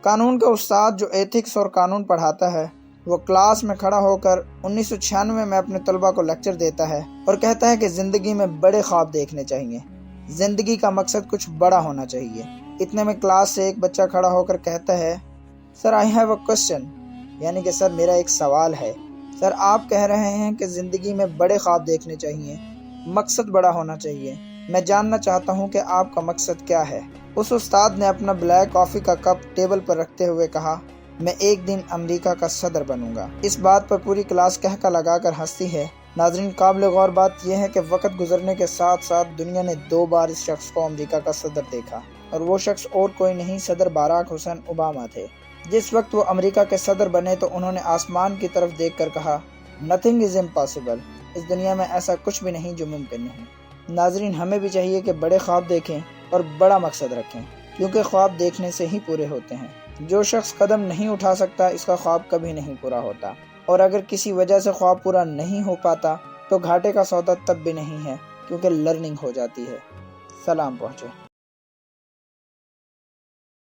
قانون کا استاد جو ایتھکس اور قانون پڑھاتا ہے وہ کلاس میں کھڑا ہو کر 1996 میں اپنے طلباء کو لیکچر دیتا ہے اور کہتا ہے کہ زندگی میں بڑے خواب دیکھنے چاہیے، زندگی کا مقصد کچھ بڑا ہونا چاہیے۔ اتنے میں کلاس سے ایک بچہ کھڑا ہو کر کہتا ہے، سر آئی ہیو اے کوسچن، یعنی کہ سر میرا ایک سوال ہے۔ سر آپ کہہ رہے ہیں کہ زندگی میں بڑے خواب دیکھنے چاہیے، مقصد بڑا ہونا چاہیے، میں جاننا چاہتا ہوں کہ آپ کا مقصد کیا ہے؟ اس استاد نے اپنا بلیک کافی کا کپ ٹیبل پر رکھتے ہوئے کہا، میں ایک دن امریکہ کا صدر بنوں گا۔ اس بات پر پوری کلاس کہکا لگا کر ہنستی ہے۔ ناظرین، قابل غور بات یہ ہے کہ وقت گزرنے کے ساتھ ساتھ دنیا نے 2 بار اس شخص کو امریکہ کا صدر دیکھا، اور وہ شخص اور کوئی نہیں، صدر باراک حسین اوباما تھے۔ جس وقت وہ امریکہ کے صدر بنے تو انہوں نے آسمان کی طرف دیکھ کر کہا، نتھنگ از امپاسبل، اس دنیا میں ایسا کچھ بھی نہیں جو ممکن نہیں۔ ناظرین، ہمیں بھی چاہیے کہ بڑے خواب دیکھیں اور بڑا مقصد رکھیں، کیونکہ خواب دیکھنے سے ہی پورے ہوتے ہیں۔ جو شخص قدم نہیں اٹھا سکتا اس کا خواب کبھی نہیں پورا ہوتا، اور اگر کسی وجہ سے خواب پورا نہیں ہو پاتا تو گھاٹے کا سودا تب بھی نہیں ہے، کیونکہ لرننگ ہو جاتی ہے۔ سلام پہنچے۔